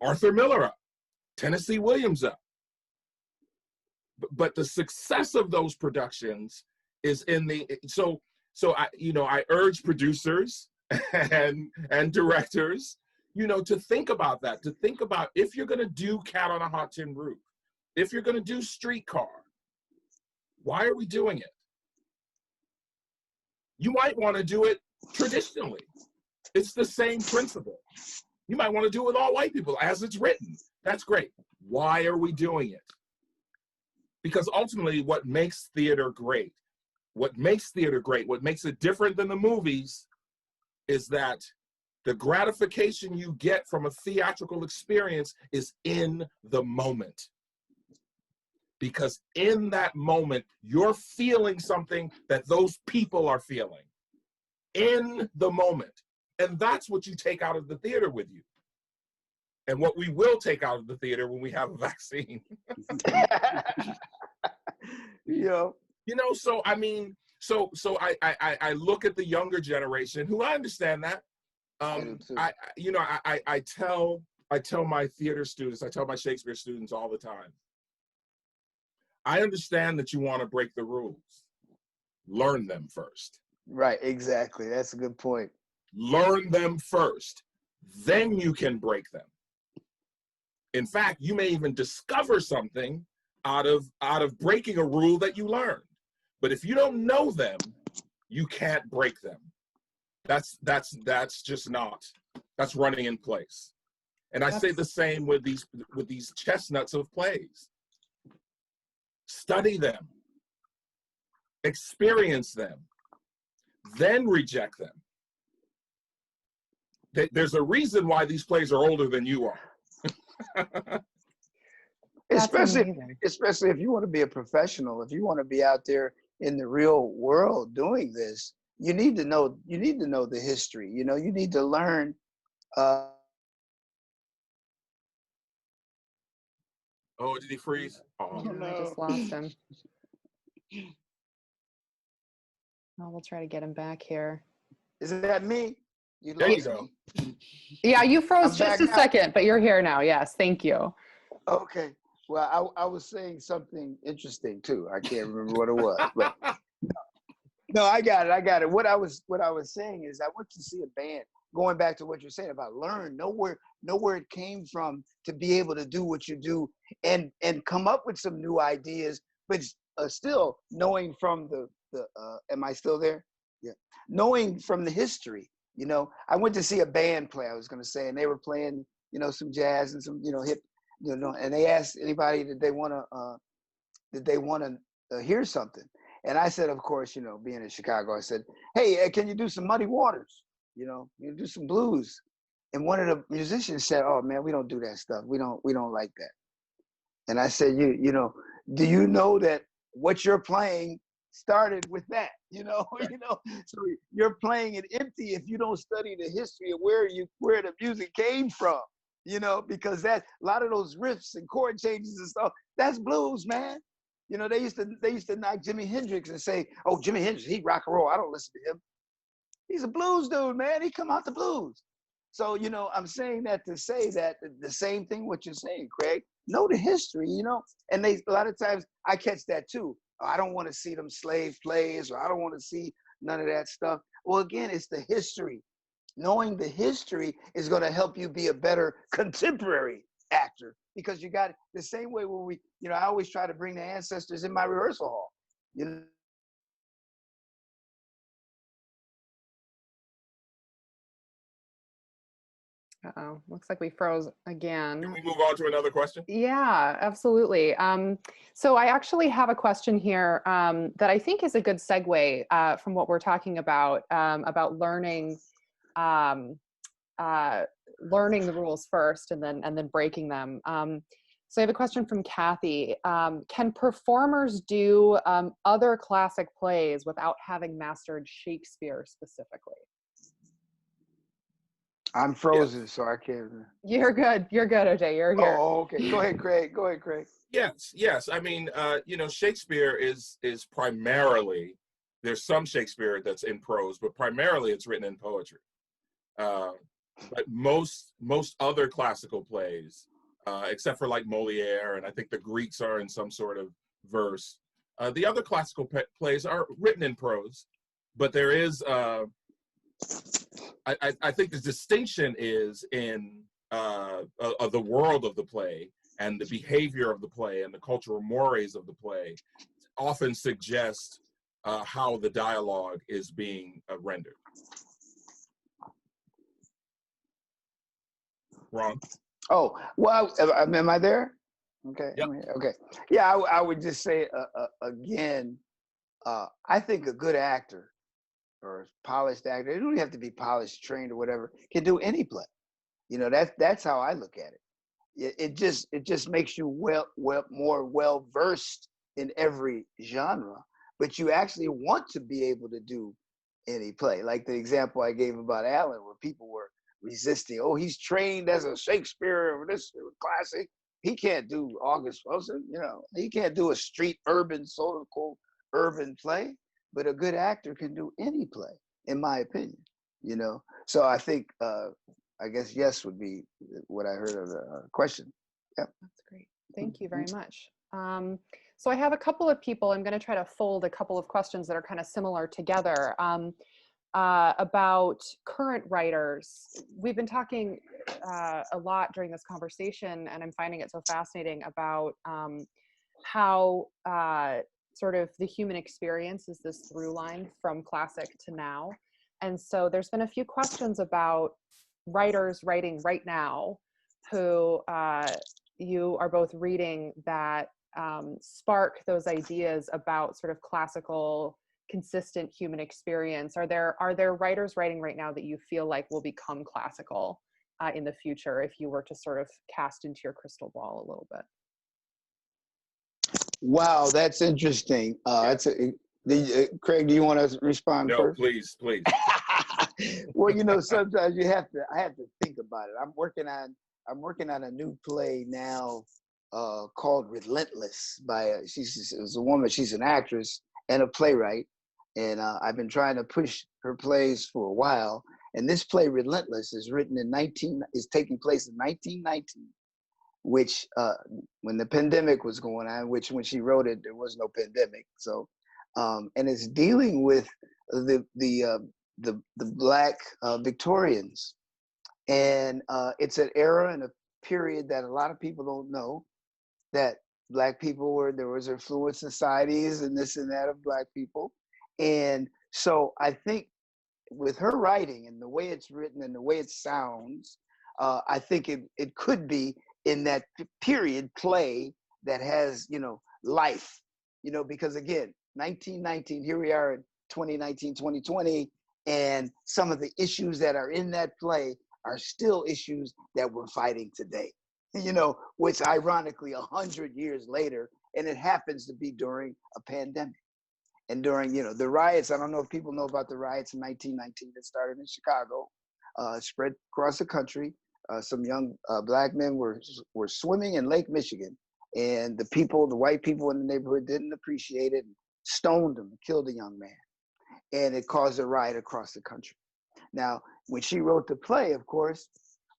Arthur Miller up, Tennessee Williams up. But the success of those productions is in the, so I urge producers and directors, to think about that, to think about, if you're going to do Cat on a Hot Tin Roof, if you're going to do Streetcar, why are we doing it? You might want to do it traditionally. It's the same principle. You might want to do it with all white people as it's written. That's great. Why are we doing it? Because ultimately what makes theater great, what makes it different than the movies, is that the gratification you get from a theatrical experience is in the moment. Because in that moment, you're feeling something that those people are feeling in the moment. And that's what you take out of the theater with you. And what we will take out of the theater when we have a vaccine. So I mean, so I look at the younger generation, who I understand that. I tell my theater students, I tell my Shakespeare students all the time, I understand that you want to break the rules. Learn them first. Right, exactly. That's a good point. Learn them first. Then you can break them. In fact, you may even discover something out of breaking a rule that you learned. But if you don't know them, you can't break them. That's just not. That's running in place. And I say the same with these chestnuts of plays. Study them, experience them, then reject them. There's a reason why these plays are older than you are. especially if you want to be a professional, if you want to be out there in the real world doing this, you need to know the history. You need to learn. Oh, did he freeze? Oh, no. I just lost him. Oh, we'll try to get him back here. Is that me? There you go. Yeah, you froze just a second, but you're here now. Yes, thank you. Okay. Well, I was saying something interesting too. I can't remember what it was, but no, I got it. What I was saying is, I went to see a band. Going back to what you're saying about know where it came from to be able to do what you do and come up with some new ideas, but still knowing from the am I still there? Yeah. Knowing from the history. I went to see a band play, I was going to say, and they were playing, some jazz and some, hip, and they asked anybody did they want to hear something. And I said, of course, being in Chicago, I said, hey, can you do some Muddy Waters? You do some blues. And one of the musicians said, oh man, we don't do that stuff. We don't like that. And I said, do you know that what you're playing started with that? So you're playing it empty if you don't study the history of where the music came from, because that a lot of those riffs and chord changes and stuff, that's blues, man. They used to knock Jimi Hendrix and say, oh, Jimi Hendrix, he rock and roll. I don't listen to him. He's a blues dude, man. He come out the blues. So, I'm saying that to say that the same thing what you're saying, Craig. Know the history, and a lot of times I catch that too. Oh, I don't want to see them slave plays, or I don't want to see none of that stuff. Well, again, it's the history. Knowing the history is going to help you be a better contemporary actor, because you got the same way when we, I always try to bring the ancestors in my rehearsal hall. Uh-oh, looks like we froze again. Can we move on to another question? Yeah, absolutely. So I actually have a question here that I think is a good segue from what we're talking about learning, um, learning the rules first and then breaking them. So I have a question from Kathy. Can performers do other classic plays without having mastered Shakespeare specifically? I'm frozen, so I can't. You're good. You're good, OJ. You're here. Oh, okay. Go ahead, Craig. Go ahead, Craig. Yes. I mean, Shakespeare is primarily, there's some Shakespeare that's in prose, but primarily it's written in poetry. But most other classical plays, except for like Moliere, and I think the Greeks are in some sort of verse. The other classical plays are written in prose, but there is, I think the distinction is in the world of the play and the behavior of the play and the cultural mores of the play often suggest how the dialogue is being rendered. Ron? Oh, well, am I there? Okay. Yep. Okay. Yeah, I would just say again, I think a good actor or a polished actor, it don't have to be polished, trained, or whatever, can do any play. You know, that's how I look at it. It just makes you more well versed in every genre, but you actually want to be able to do any play. Like the example I gave about Alan, where people were resisting. Oh, he's trained as a Shakespeare or this classic. He can't do August Wilson. You know, he can't do a street urban social urban play. But a good actor can do any play, in my opinion. You know, so I think I guess yes would be what I heard of the question. Yeah, That's great. Thank you very much. So I have a couple of people. I'm going to try to fold a couple of questions that are kind of similar together. About current writers. We've been talking a lot during this conversation, and I'm finding it so fascinating about how sort of the human experience is this through line from classic to now. And so there's been a few questions about writers writing right now who you are both reading that spark those ideas about sort of classical consistent human experience. Are there writers writing right now that you feel like will become classical in the future if you were to sort of cast into your crystal ball a little bit? Wow, that's interesting. Craig, do you want to respond No, first? please. Well, you know, sometimes I have to think about it. I'm working on a new play now called Relentless by she's a woman. She's an actress and a playwright, and I've been trying to push her plays for a while. And this play Relentless is taking place in 1919, which when the pandemic was going on, which when she wrote it there was no pandemic. So and it's dealing with the Black Victorians, and it's an era and a period that a lot of people don't know, that Black people there was affluent societies and this and that of Black people. And so I think with her writing and the way it's written and the way it sounds, I think it could be in that period play that has, you know, life, you know, because again, 1919, here we are in 2019, 2020, and some of the issues that are in that play are still issues that we're fighting today, you know, which ironically 100 years later, and it happens to be during a pandemic. And during, you know, the riots, I don't know if people know about the riots in 1919 that started in Chicago, spread across the country. Some young Black men were swimming in Lake Michigan, and the white people in the neighborhood didn't appreciate it, and stoned him, killed a young man. And it caused a riot across the country. Now, when she wrote the play, of course,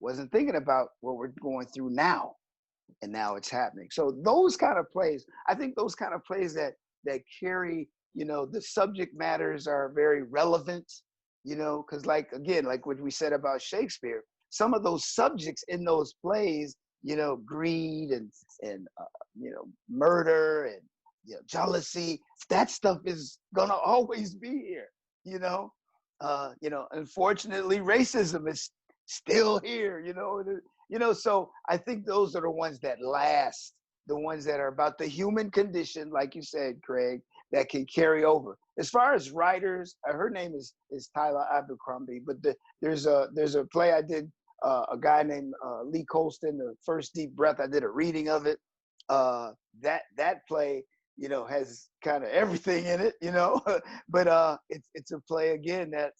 wasn't thinking about what we're going through now, and now it's happening. So those kind of plays, I think those kind of plays that carry, you know, the subject matters are very relevant, you know, because like, again, like what we said about Shakespeare, some of those subjects in those plays, you know, greed and you know, murder and, you know, jealousy, that stuff is gonna always be here, you know. Unfortunately, racism is still here, so I think those are the ones that last, the ones that are about the human condition, like you said, Craig, that can carry over. As far as writers, her name is Tyler Abercrombie, but there's a play I did, a guy named Lee Colston, The First Deep Breath. I did a reading of it. That play, has kind of everything in it, but it's a play again that,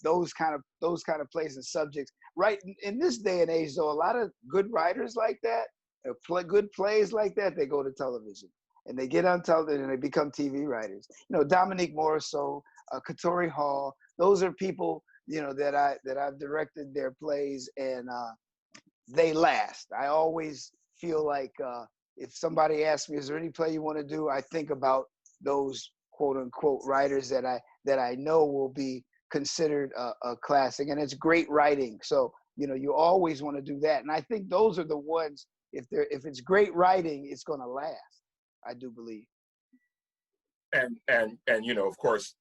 those kind of plays and subjects. Right in this day and age, though, a lot of good writers like that, good plays like that, they go to television and they get on television and they become TV writers. Dominique Morisseau, Katori Hall, those are people, that I've directed their plays, and they last. I always feel like if somebody asks me, is there any play you want to do? I think about those quote unquote writers that I know will be considered a classic, and it's great writing. So, you always want to do that. And I think those are the ones, if it's great writing, it's going to last. I do believe. And of course,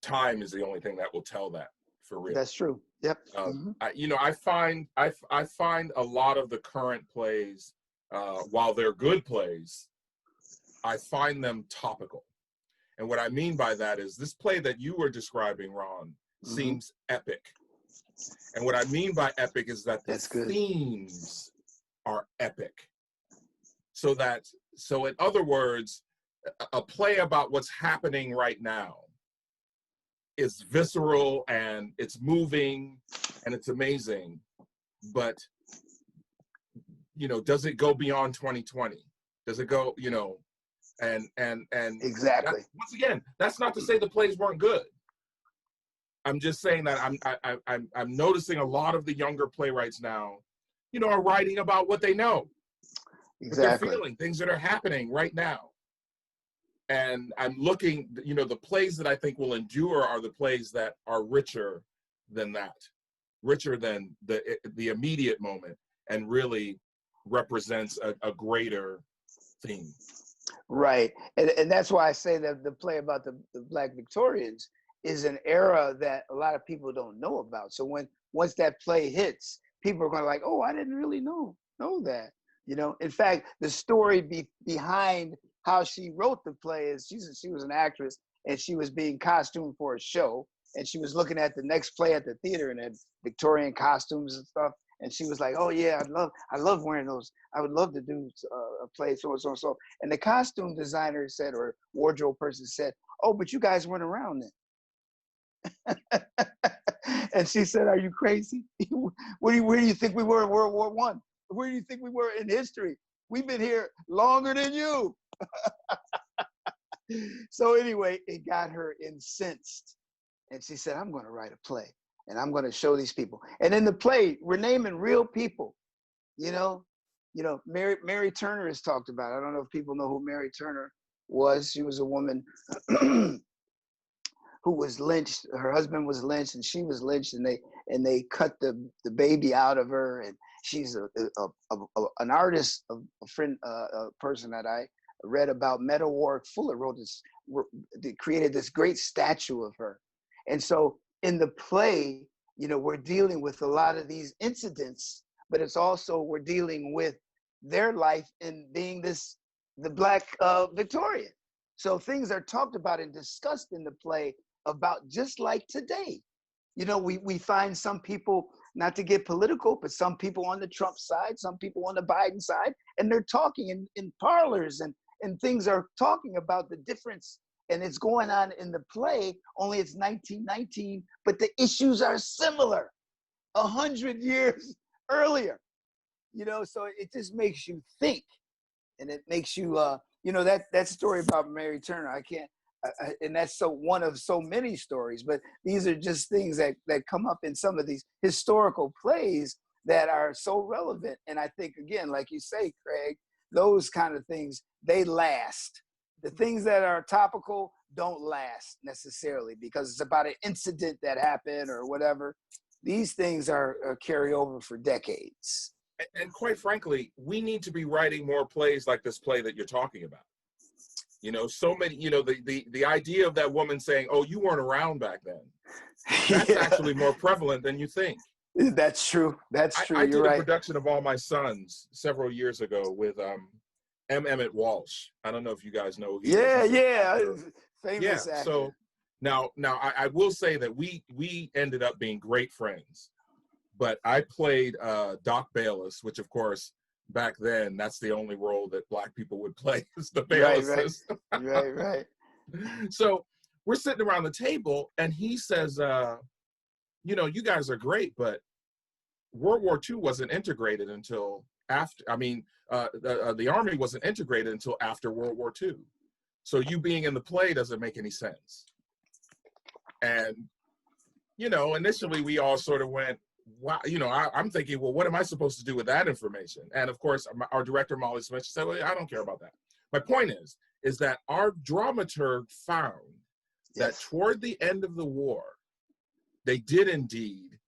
time is the only thing that will tell that, for real. That's true. Yep. I find a lot of the current plays, while they're good plays, I find them topical. And what I mean by that is this play that you were describing, Ron, seems epic. And what I mean by epic is that the themes are epic. So in other words, a play about what's happening right now is visceral and it's moving and it's amazing, but does it go beyond 2020? Does it go, and exactly. Once again, that's not to say the plays weren't good. I'm just saying that I'm noticing a lot of the younger playwrights now, are writing about what they know, what they're feeling, things that are happening right now. And I'm looking, the plays that I think will endure are the plays that are richer than that, richer than the immediate moment, and really represents a greater theme. Right. And that's why I say that the play about the Black Victorians is an era that a lot of people don't know about. So once that play hits, people are going to like, oh, I didn't really know that. In fact, the story behind how she wrote the play is she was an actress and she was being costumed for a show, and she was looking at the next play at the theater and had Victorian costumes and stuff. And she was like, oh yeah, I love wearing those. I would love to do a play, so and so and so. And the costume designer said, or wardrobe person said, oh, but you guys weren't around then. And she said, are you crazy? Where do you think we were in World War I? Where do you think we were in history? We've been here longer than you. So anyway, it got her incensed. And she said, I'm going to write a play and I'm going to show these people. And in the play, we're naming real people, Mary Turner is talked about. I don't know if people know who Mary Turner was. She was a woman who was lynched. Her husband was lynched and she was lynched, and they cut the baby out of her. And she's an artist, a friend, a person that I read about, Meta Warwick Fuller created this great statue of her. And so in the play, we're dealing with a lot of these incidents, but it's also we're dealing with their life in being the Black Victorian. So things are talked about and discussed in the play about just like today. We find some people, not to get political, but some people on the Trump side, some people on the Biden side, and they're talking in parlors and things are talking about the difference. And it's going on in the play, only it's 1919, but the issues are similar 100 years earlier, so it just makes you think. And it makes you, that story about Mary Turner, and that's one of so many stories, but these are just things that come up in some of these historical plays that are so relevant. And I think, again, like you say, Craig, those kind of things, they last. The things that are topical don't last necessarily because it's about an incident that happened or whatever. These things are carry over for decades. And quite frankly, we need to be writing more plays like this play that you're talking about. So many, the idea of that woman saying, oh, you weren't around back then. That's actually more prevalent than you think. That's true. That's true. I You're did a right. production of All My Sons several years ago with M. Emmett Walsh. I don't know if you guys know who he is. Yeah, He's an yeah. actor. Yeah. Famous actor. So now I will say that we ended up being great friends. But I played Doc Bayless, which of course back then that's the only role that Black people would play is the Baylesses. Right. So we're sitting around the table, and he says, "You know, you guys are great, but World War II wasn't integrated until after. I mean, the Army wasn't integrated until after World War II. So you being in the play doesn't make any sense." And you know, initially we all sort of went, wow, you know, I'm thinking, well, what am I supposed to do with that information? And of course, our director, Molly Smith, said, well, I don't care about that. My point is that our dramaturg found that toward the end of the war, they did indeed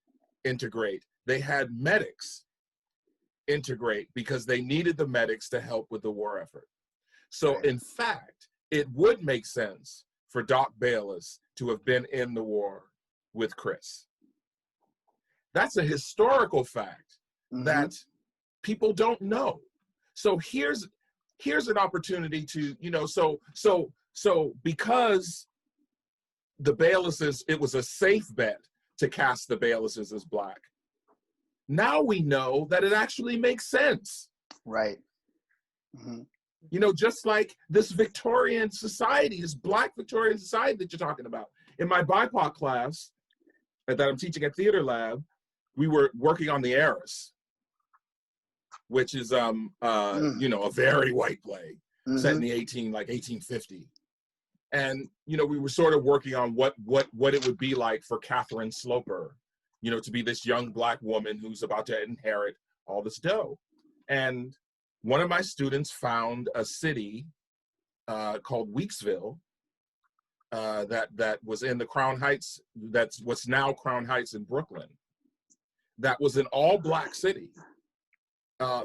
integrate. They had medics integrate because they needed the medics to help with the war effort. So in fact, it would make sense for Doc Bayless to have been in the war with Chris. That's a historical fact that people don't know. So here's an opportunity to, you know, so because the Baylesses, it was a safe bet to cast the Baylesses as Black. Now we know that it actually makes sense. Right. You know, just like this Victorian society, this Black Victorian society that you're talking about. In my BIPOC class that I'm teaching at Theater Lab, we were working on The Heiress, which is you know, a very white play set in the 1850. And you know, we were sort of working on what it would be like for Catherine Sloper, you know, to be this young Black woman who's about to inherit all this dough. And one of my students found a city called Weeksville that was in the Crown Heights, that's what's now Crown Heights in Brooklyn. That was an all Black city,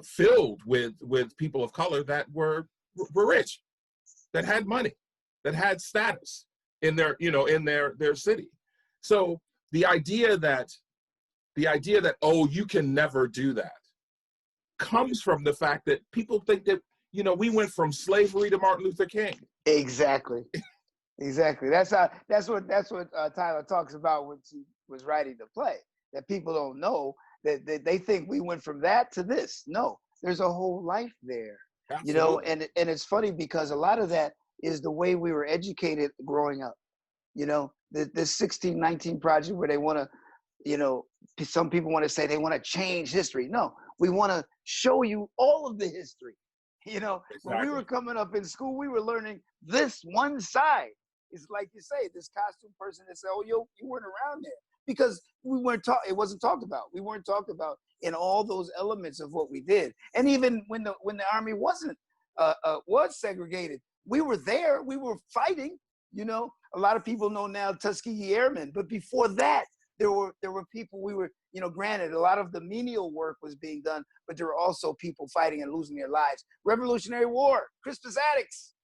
filled with people of color that were rich, that had money, that had status in their, you know, in their city. So the idea that oh, you can never do that comes from the fact that people think that, you know, we went from slavery to Martin Luther King. Exactly. That's what Tyler talks about when she was writing the play. That people don't know that they think we went from that to this. No, there's a whole life there. Absolutely. You know, and it's funny because a lot of that is the way we were educated growing up. You know, this 1619 project where they want to, you know, some people want to say they want to change history. No, we want to show you all of the history. You know, When we were coming up in school, we were learning this one side. It's like you say, this costume person that said, oh, you weren't around there. Because we weren't it wasn't talked about. We weren't talked about in all those elements of what we did. And even when the Army wasn't was segregated, we were there. We were fighting. You know, a lot of people know now Tuskegee Airmen, but before that, there were people. We were, you know, granted, a lot of the menial work was being done, but there were also people fighting and losing their lives. Revolutionary War, Crispus Attucks.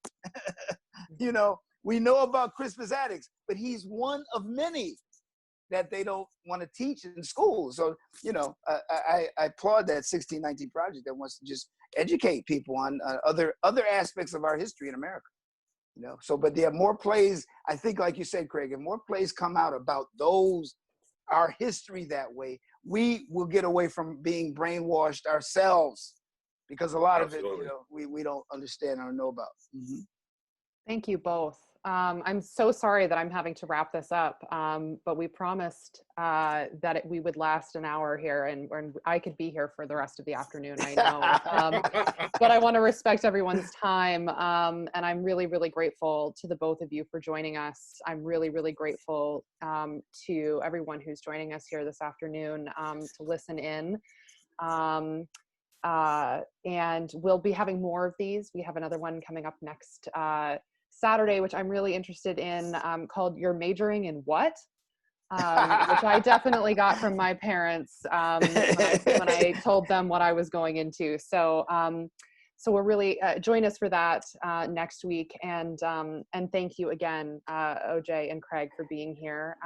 You know, we know about Crispus Attucks, but he's one of many that they don't want to teach in school. So, you know, I applaud that 1619 project that wants to just educate people on other aspects of our history in America. You know, so, but there are more plays, I think, like you said, Craig, if more plays come out about our history that way, we will get away from being brainwashed ourselves, because a lot of it, you know, we don't understand or know about. Thank you both. I'm so sorry that I'm having to wrap this up, but we promised that we would last an hour here, and I could be here for the rest of the afternoon, I know. But I want to respect everyone's time, and I'm really, really grateful to the both of you for joining us. I'm really, really grateful to everyone who's joining us here this afternoon to listen in. And we'll be having more of these. We have another one coming up next Saturday, which I'm really interested in, called You're Majoring in What? Which I definitely got from my parents when I told them what I was going into. So so we'll really join us for that next week. And thank you again, OJ and Craig, for being here.